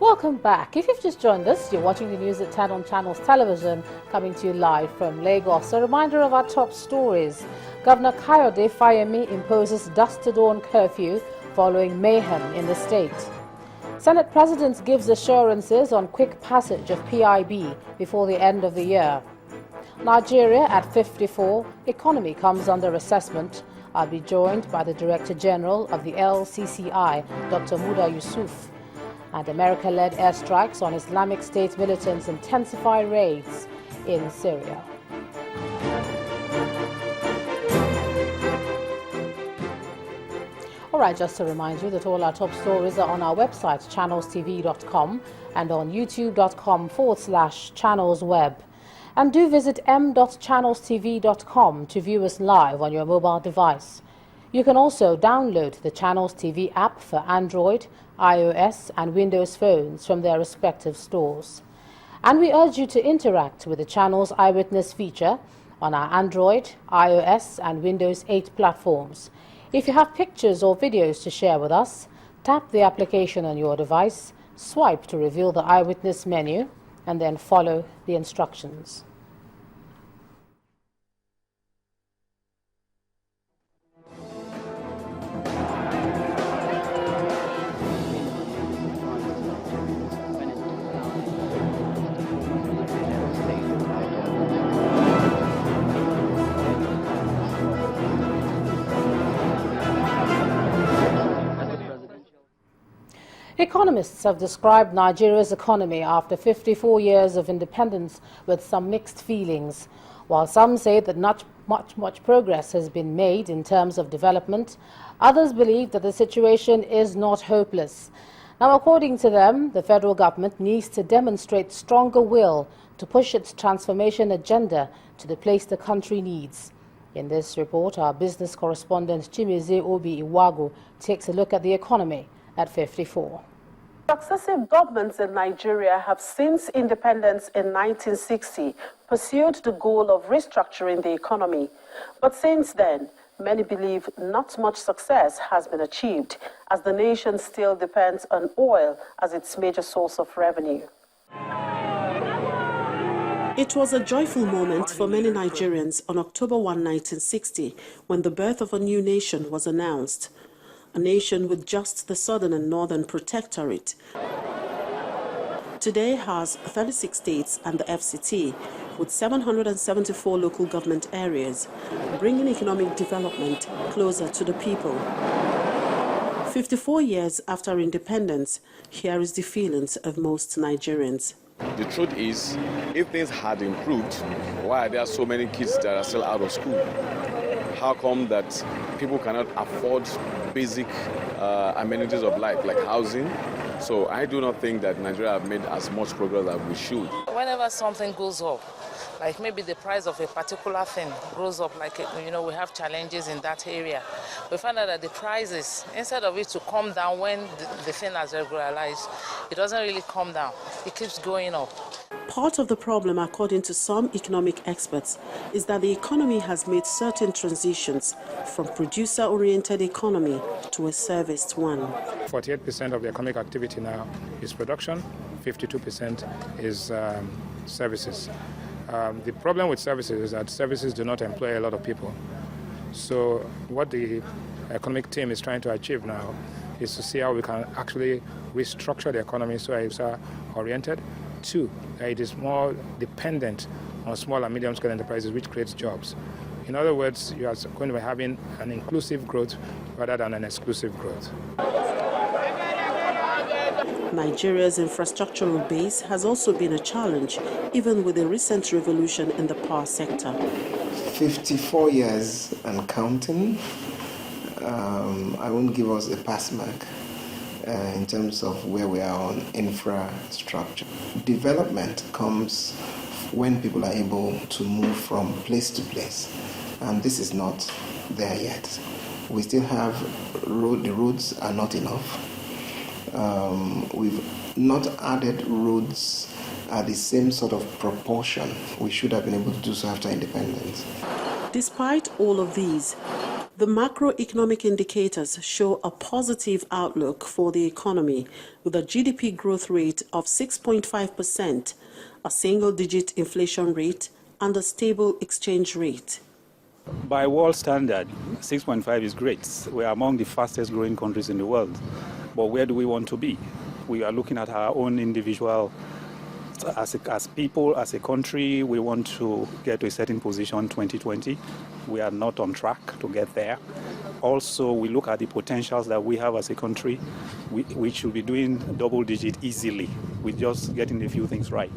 Welcome back. If you've just joined us, you're watching the news at 10 on Channels Television, coming to you live from Lagos. A reminder of our top stories. Governor Kayode Fayemi imposes dusk to dawn curfew following mayhem in the state. Senate President gives assurances on quick passage of PIB before the end of the year. Nigeria at 54, economy comes under assessment. I'll be joined by the Director General of the LCCI, Dr. Muda Yusuf. And America-led airstrikes on Islamic State militants intensify raids in Syria. All right, just to remind you that all our top stories are on our website, channelstv.com, and on youtube.com/channelsweb. And do visit m.channelstv.com to view us live on your mobile device. You can also download the Channels TV app for Android, iOS and Windows phones from their respective stores. And we urge you to interact with the Channels Eyewitness feature on our Android, iOS and Windows 8 platforms. If you have pictures or videos to share with us, tap the application on your device, swipe to reveal the Eyewitness menu, and then follow the instructions. Economists have described Nigeria's economy after 54 years of independence with some mixed feelings. While some say that not much progress has been made in terms of development, others believe that the situation is not hopeless. Now, according to them, the federal government needs to demonstrate stronger will to push its transformation agenda to the place the country needs. In this report, our business correspondent Chimeze Obi Iwago takes a look at the economy at 54. Successive governments in Nigeria have since independence in 1960 pursued the goal of restructuring the economy. But since then, many believe not much success has been achieved, as the nation still depends on oil as its major source of revenue. It was a joyful moment for many Nigerians on October 1, 1960, when the birth of a new nation was announced. A nation with just the southern and northern protectorate. Today has 36 states and the FCT, with 774 local government areas, bringing economic development closer to the people. 54 years after independence, here is the feelings of most Nigerians. The truth is, if things had improved, why are there so many kids that are still out of school? How come that people cannot afford basic amenities of life, like housing? So I do not think that Nigeria have made as much progress as we should. Whenever something goes up, like maybe the price of a particular thing goes up, like, we have challenges in that area, we find out that the prices, instead of it to come down when the thing has regularized, it doesn't really come down. It keeps going up. Part of the problem, according to some economic experts, is that the economy has made certain transitions from producer-oriented economy to a serviced one. 48% of the economic activity now is production, 52% is services. The problem with services is that services do not employ a lot of people. So what the economic team is trying to achieve now is to see how we can actually restructure the economy so it's oriented. Two, it is more dependent on small and medium-scale enterprises, which creates jobs. In other words, you are going to be having an inclusive growth rather than an exclusive growth. Nigeria's infrastructural base has also been a challenge, even with the recent revolution in the power sector. 54 years and counting. I won't give us a pass mark in terms of where we are on infrastructure. Development comes when people are able to move from place to place, and this is not there yet. We still have the roads are not enough. We've not added roads at the same sort of proportion we should have been able to do so after independence. Despite all of these, the macroeconomic indicators show a positive outlook for the economy, with a GDP growth rate of 6.5%, a single-digit inflation rate, and a stable exchange rate. By world standard, 6.5 is great. We are among the fastest growing countries in the world. But where do we want to be? We are looking at our own individual, as people, as a country, we want to get to a certain position 2020. We are not on track to get there. Also, we look at the potentials that we have as a country. We should be doing double digit easily with just getting a few things right.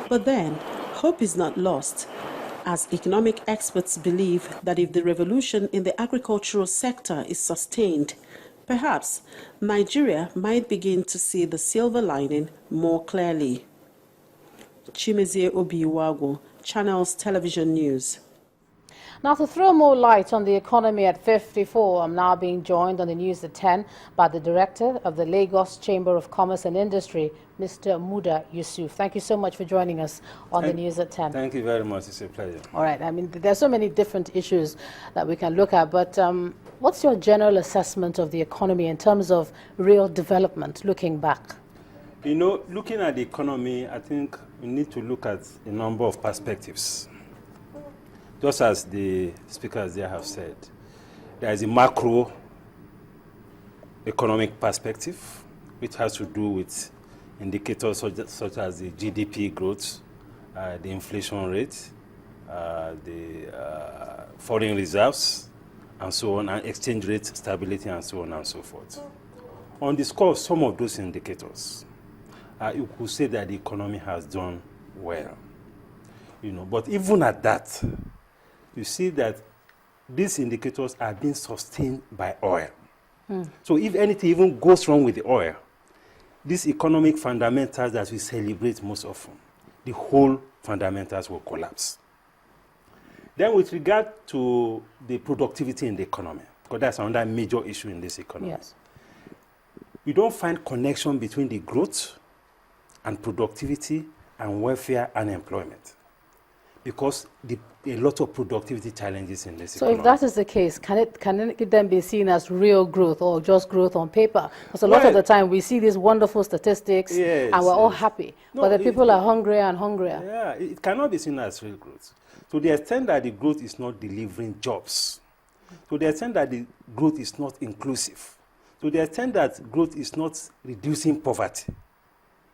But then, hope is not lost, as economic experts believe that if the revolution in the agricultural sector is sustained, perhaps Nigeria might begin to see the silver lining more clearly. Chimezie Obiwago, Channels Television News. Now, to throw more light on the economy at 54, I'm now being joined on the news at 10 by the director of the Lagos Chamber of Commerce and Industry, Mr. Muda Yusuf. Thank you so much for joining us on the news at 10. Thank you very much. It's a pleasure. All right. I mean, there's so many different issues that we can look at, but what's your general assessment of the economy in terms of real development, looking back? You know, looking at the economy, I think we need to look at a number of perspectives. Just as the speakers there have said, there is a macro economic perspective, which has to do with indicators such as the GDP growth, the inflation rate, the foreign reserves, and so on, and exchange rate stability, and so on and so forth. On the score of some of those indicators, you could say that the economy has done well. You know, but even at that, you see that these indicators are being sustained by oil. So if anything even goes wrong with the oil, these economic fundamentals that we celebrate most often, the whole fundamentals will collapse. Then with regard to the productivity in the economy, because that's another major issue in this economy, Yes. we don't find connection between the growth and productivity and welfare and employment, because a lot of productivity challenges in this economy. So if that is the case, can it then be seen as real growth or just growth on paper? Because a lot of the time we see these wonderful statistics and we're all happy, but the people are hungrier and hungrier. Yeah, it cannot be seen as real growth. To the extent that the growth is not delivering jobs, to the extent that the growth is not inclusive, to the extent that growth is not reducing poverty,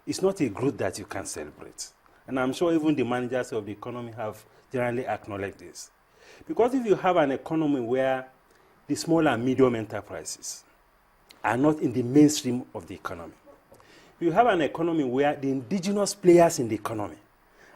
it's not a growth that you can celebrate. And I'm sure even the managers of the economy have generally acknowledged this. Because if you have an economy where the small and medium enterprises are not in the mainstream of the economy, you have an economy where the indigenous players in the economy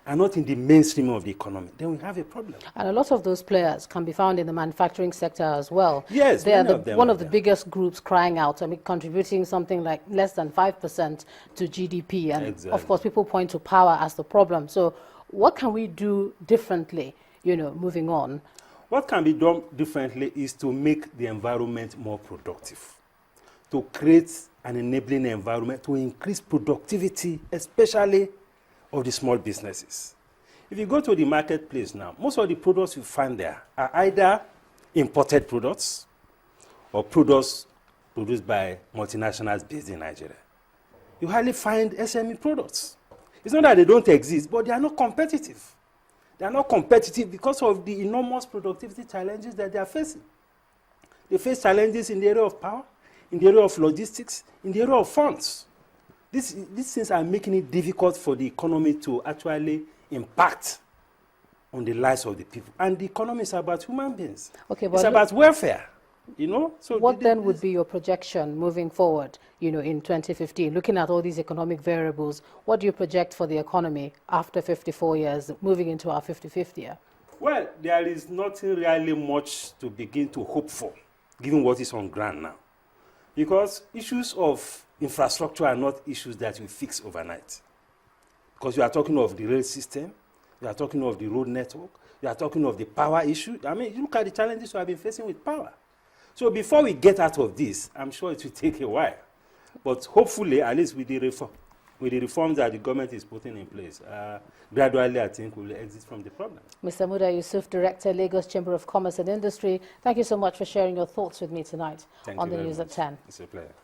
are not in the mainstream of the economy, then we have a problem. And a lot of those players can be found in the manufacturing sector as well. Yes, they are one of the there. biggest groups crying out, I mean, contributing something like less than 5% to GDP. And of course, people point to power as the problem. So what can we do differently, moving on? What can be done differently is to make the environment more productive, to create an enabling environment to increase productivity, especially of the small businesses. If you go to the marketplace now, most of the products you find there are either imported products or products produced by multinationals based in Nigeria. You hardly find SME products. It's not that they don't exist, but they are not competitive. They are not competitive because of the enormous productivity challenges that they are facing. They face challenges in the area of power, in the area of logistics, in the area of funds. These things are making it difficult for the economy to actually impact on the lives of the people. And the economy is about human beings. Okay, it's about welfare, So what then would be your projection moving forward, in 2015? Looking at all these economic variables, what do you project for the economy after 54 years, moving into our 55th year? Well, there is nothing really much to begin to hope for, given what is on ground now. Because issues of infrastructure are not issues that you fix overnight. Because you are talking of the rail system, you are talking of the road network, you are talking of the power issue. I mean, you look at the challenges we have been facing with power. So before we get out of this, I'm sure it will take a while. But hopefully, at least with the reform with the reforms that the government is putting in place, gradually, I think we'll exit from the problem. Mr. Muda Yusuf, Director, Lagos Chamber of Commerce and Industry, thank you so much for sharing your thoughts with me tonight on the News at 10. It's a pleasure.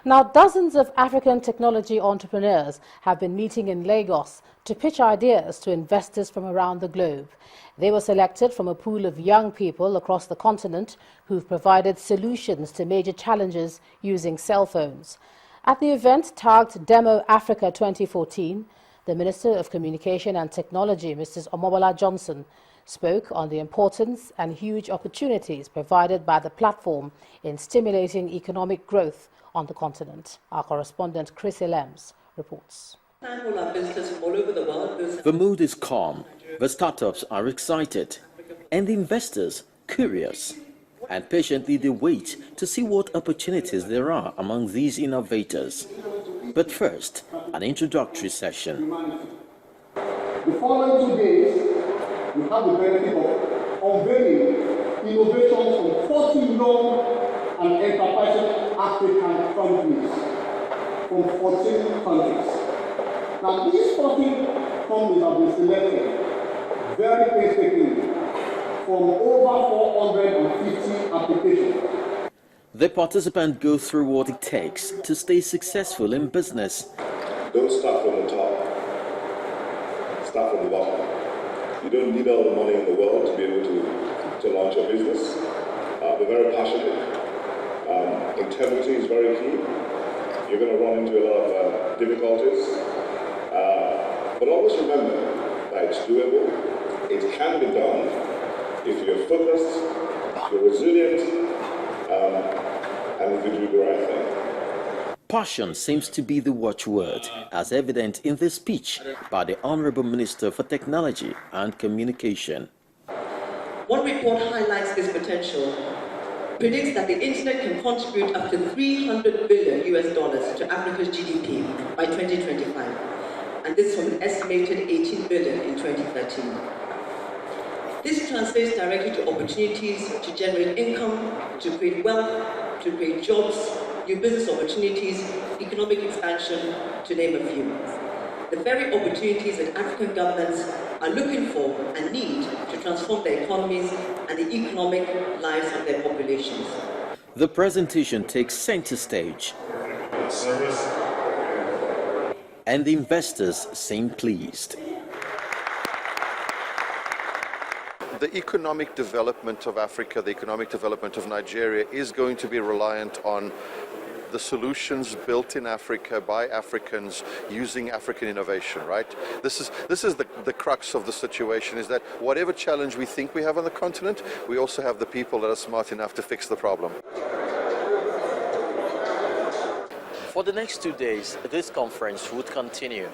Now, dozens of African technology entrepreneurs have been meeting in Lagos to pitch ideas to investors from around the globe. They were selected from a pool of young people across the continent who've provided solutions to major challenges using cell phones. At the event tagged Demo Africa 2014, the Minister of Communication and Technology, Mrs. Omobola Johnson, spoke on the importance and huge opportunities provided by the platform in stimulating economic growth on the continent. Our correspondent Chris Elems reports. The mood is calm, the startups are excited, and the investors curious. And patiently they wait to see what opportunities there are among these innovators. But first, an introductory session. The following 2 days, we have the benefit of unveiling innovations from 40 young and enterprising African companies from 14 countries. Now, these 14 companies have been selected very painstakingly from over 450 applications. The participants go through what it takes to stay successful in business. Don't start from the top. Start from the bottom. You don't need all the money in the world to be able to launch a business. Be very passionate. Integrity is very key. You're going to run into a lot of difficulties. But always remember that it's doable. It can be done if you're focused, if you're resilient, and if you do the right thing. Passion seems to be the watchword, as evident in this speech by the Honorable Minister for Technology and Communication. One report highlights this potential, predicts that the internet can contribute up to $300 billion to Africa's GDP by 2025, and this from an estimated $18 billion in 2013. This translates directly to opportunities to generate income, to create wealth, to create jobs, new business opportunities, economic expansion, to name a few. The very opportunities that African governments are looking for and need to transform their economies and the economic lives of their populations. The presentation takes center stage, and the investors seem pleased. The economic development of Africa, the economic development of Nigeria is going to be reliant on the solutions built in Africa by Africans using African innovation, right? This is the crux of the situation, is that whatever challenge we think we have on the continent, we also have the people that are smart enough to fix the problem. For the next 2 days, this conference would continue.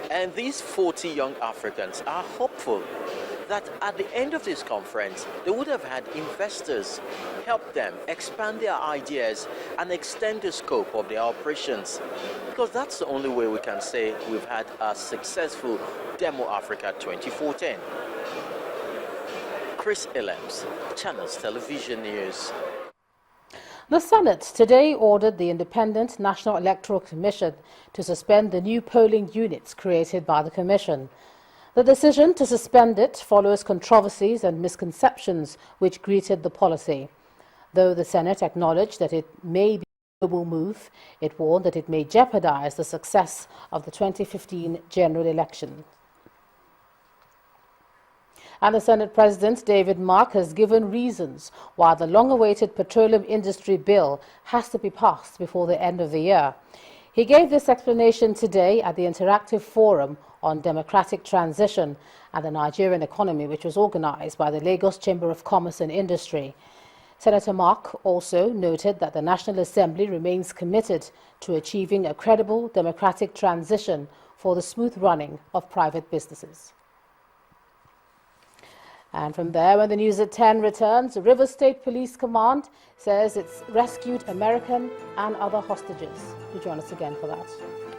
And these 40 young Africans are hopeful that at the end of this conference, they would have had investors help them expand their ideas and extend the scope of their operations. Because that's the only way we can say we've had a successful Demo Africa 2014. Chris Elems, Channels Television News. The Senate today ordered the Independent National Electoral Commission to suspend the new polling units created by the Commission. The decision to suspend it follows controversies and misconceptions which greeted the policy. Though the Senate acknowledged that it may be a noble move, it warned that it may jeopardize the success of the 2015 general election. And the Senate President, David Mark, has given reasons why the long-awaited petroleum industry bill has to be passed before the end of the year. He gave this explanation today at the Interactive Forum on Democratic Transition and the Nigerian Economy, which was organized by the Lagos Chamber of Commerce and Industry. Senator Mark also noted that the National Assembly remains committed to achieving a credible democratic transition for the smooth running of private businesses. And from there, when the news at 10 returns, the River State Police Command says it's rescued American and other hostages. Do join us again for that.